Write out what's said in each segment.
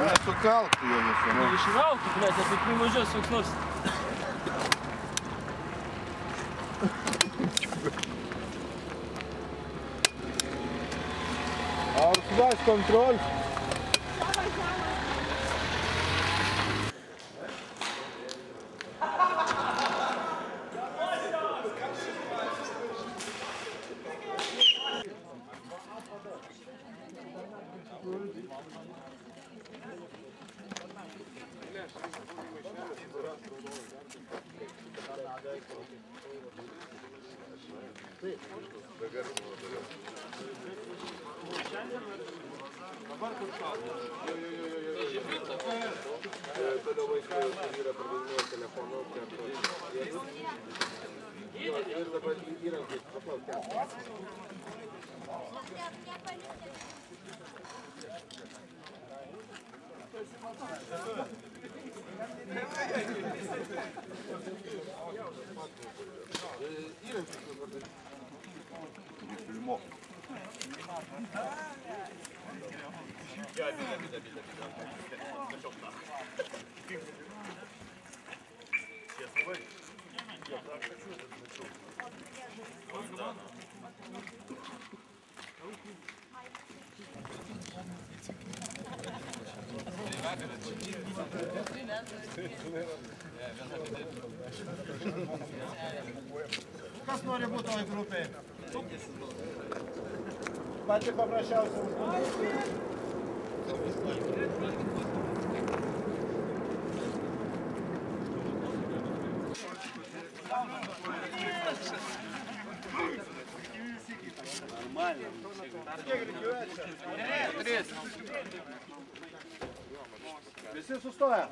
Nesukalk tu jo visą. Išraukit, mes apie privažiuos koks nors. Ausvas kontrol. Toliau vaikai yra pardavinėję telefonu, ir dabar įrankiai paplaukė. Kas nori būti toj grupėje? Pati paprasčiausia užduotis. Visi sustoja.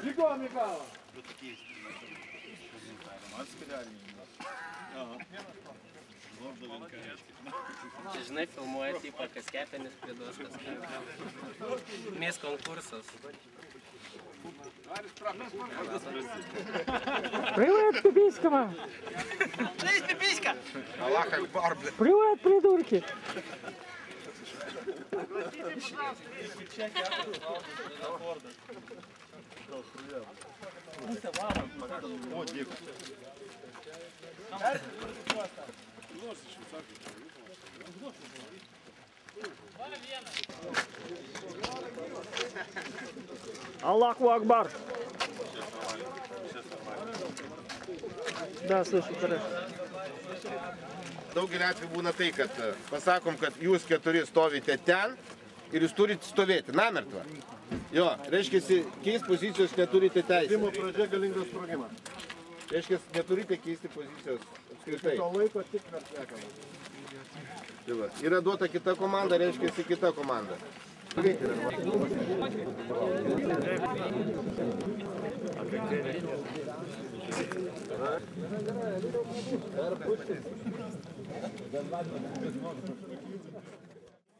Lygom į galą. Čia, žinai, filmuoja tipą, kas kepenis priduos, kas kepenis. Mės konkursas. Привет, пиписька! Привет, пиписька! Аллах Акбар, блядь. Привет, придурки! О, дико. Аллаху Акбар! Да, слышу, хорошо. Daugelį atvejų būna tai, kad pasakom, kad jūs keturi stovite ten ir jūs turite stovėti. Namertva. Jo, reiškia, keist pozicijos neturite teisės. Pirmo pradžia galingas sprogimas. Reiškia, neturite keisti pozicijos apskritai. To laiko tik versliakama. Tai va, yra duota kita komanda, reiškia, kita komanda.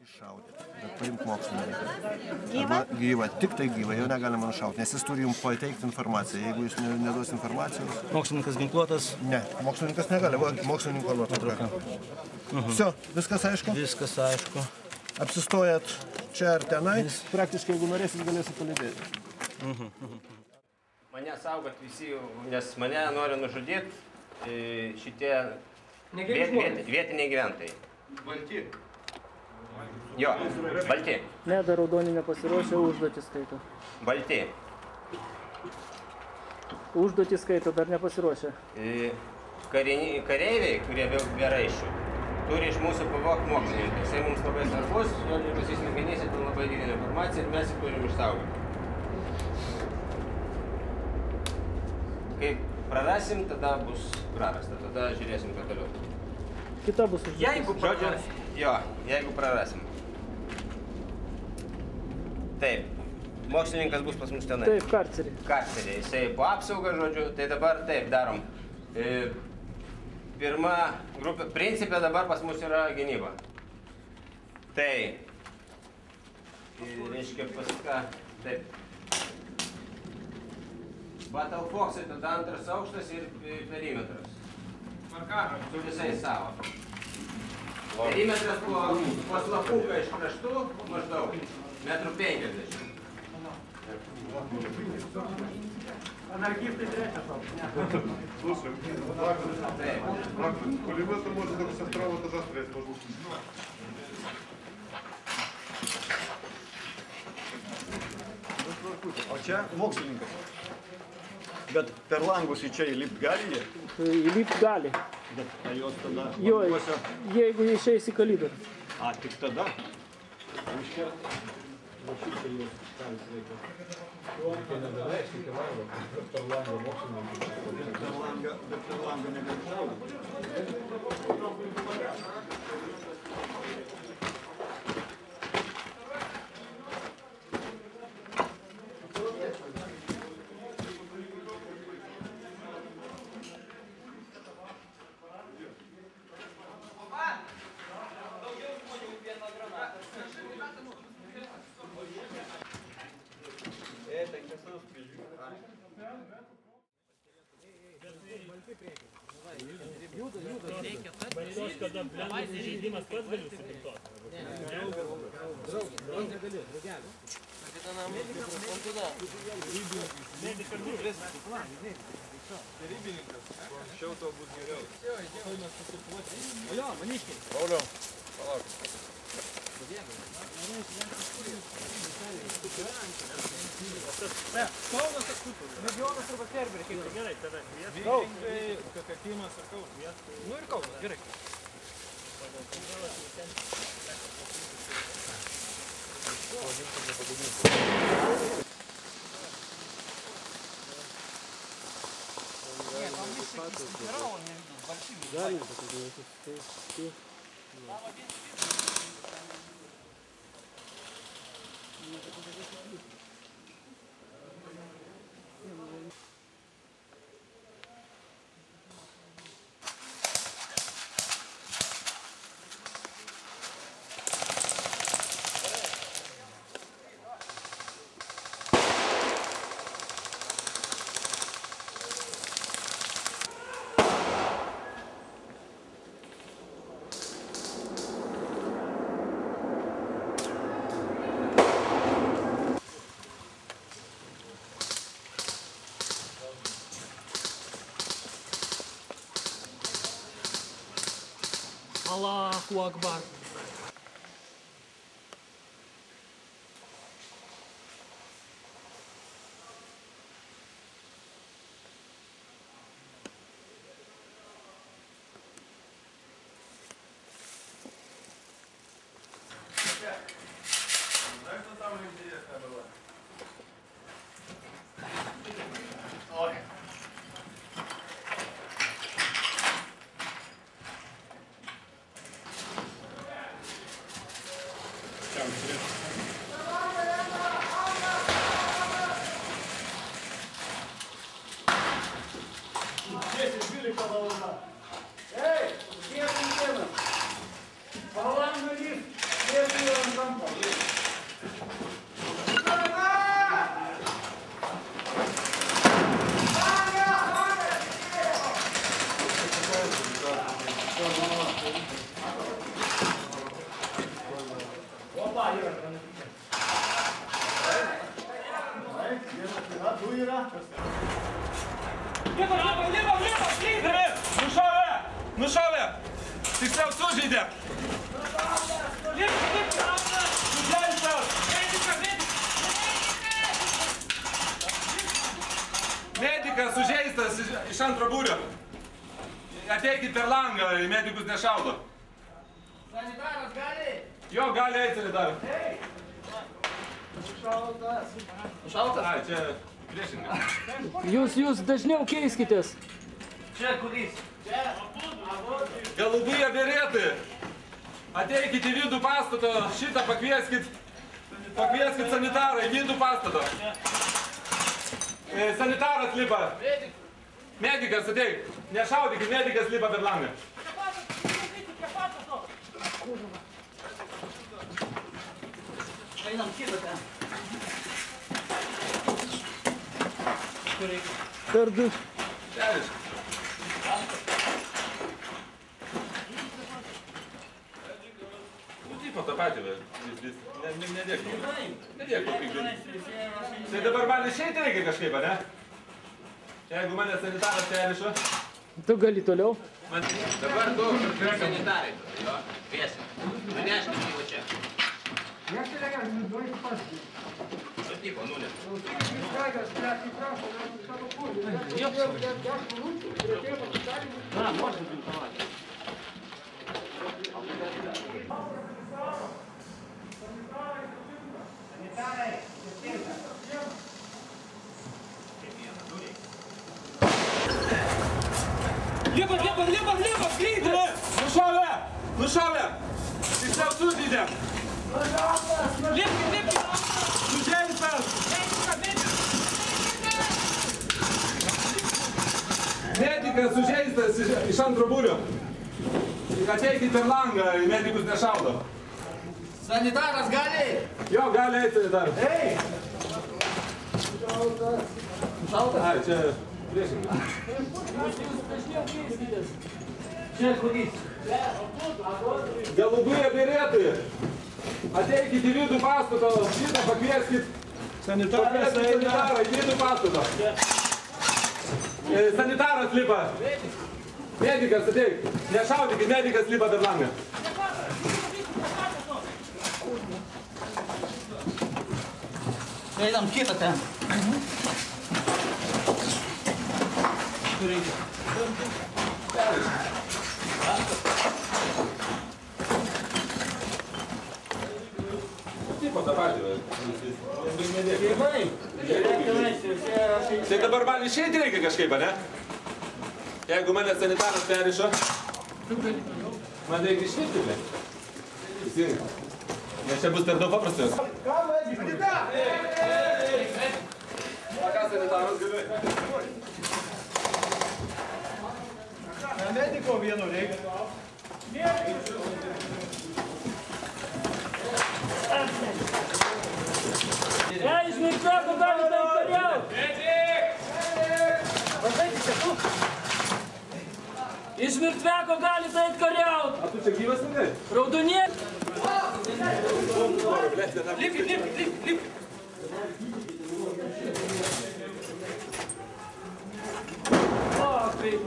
Iššauti, bet paimk mokslininką. Gyvą? Gyvą, tik tai gyvą, jo negalima nušauti, nes jis turi jums pateikti informaciją. Jeigu jis neduos informacijos... Mokslininkas ginkluotas? Ne, mokslininkas negali, mokslininko nuotrauka. Все, viskas aišku? Viskas aišku. Apsistojat čia ar tenai, praktiškai jeigu norėsit galėsit palydėti. Mane saugot visi, nes mane nori nužudyti šitie vietiniai gyventojai. Balti. Jo, balti. Ne, dar raudonį nepasiruošę, užduotį skaito. Balti. Užduotį skaito, dar nepasiruošę. Kareiviai, kurie be raiščių, turi iš mūsų pavogti mokslininkai. Jisai mums labai svarbus, žodžiu, pasismegenyse ten labai didelė informacija ir mes jį turim išsaugoti. Kai prarasim, tada bus prarasta, tada žiūrėsim, ką toliau. Kita bus užduotis. Jeigu prarasim. Jo, jeigu prarasim. Taip, mokslininkas bus pas mus tenai. Taip, karcerį. Karcerį, jisai po apsaugą, žodžiu, tai dabar taip darom. Pirma grupė, principė dabar pas mus yra gynyba. Tai, reiškia pasika, taip. Battle Fox'ai tada antras aukštas ir perimetras. Su visais savo. Perimetras po slapuką iš kraštų maždaug. Metrų 50. Слушай, пулемет может только со второго этажа стрелять. O čia mokslininkas. Bet per langus į čia įlipt gali jie? Įlipt gali. Bet jos tada Jo, languose... jeigu išeis į koridorių. A, tik tada? Reiškia, va šitą jos ką reikia. Bet per langą negali šaudyti. Allahu Akbar. Nušovė! Tiksliau sužeidė! Medikas sužeistas iš antro būrio. Ateikit per langą, medikus nešaudo. Sanitaras gali? Jo, gali eiti sanitaras. Nušautas. Nušautas? Ai, čia priešingai. Jūs dažniau keiskitės. Čia kuris? Čia. Galubuje berėtai. Ateikit į vidų pastato, šitą pakvieskit sanitarą į vidų pastato. Sanitaras lipa. Medikas ateik. Nešaudykit, medikas lipa per langą. Einam kitą ten. Per du. Šeliškai. Tipo tą patį, nedėk daug pigdų. Tai dabar man išeiti reikia kažkaip, ne? Jeigu mane sanitaras perrišo. Tu gali toliau. Dabar du sanitarai, jo, kviesi. Nuneškit jį va čia. Su tipo, nulė. Lipa, greitai! Nušovė! Tiksliau sudydė! Lipkit! Sužeistas! Medikas sužeistas iš antro būrio. Ateikit per langą, medikus nešaudo. Sanitaras gali? Jo, gali eiti sanitaras. Ei! Ai, čia priešingai. Dažniau keiskitės. Čia kuris? Galubuje berėtai. Ateikit į vidų pastato, šitą pakvieskit. Sanitaras į vidų pastato. Sanitaras lipa. Medikas ateik. Nešaudykit, medikas lipa per langą. Einam kitą ten. Tipo tą patį. Tai dabar man išeiti reikia kažkaip, ne? Jeigu mane sanitaras perrišo, man reikia išeiti, ne? Teisingai. Nes čia bus per daug paprastas. Ką sanitaras gali? Mediko vieno reikia. Iš mirtveko galite kariaut. Iš mirtveko galite eit kariaut. A tu čia gyvas, ne? Raudonė. Lipkit. O, kaip.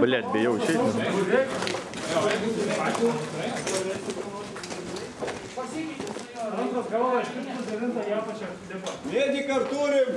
Блять, bijau išeiti. Mediką turim.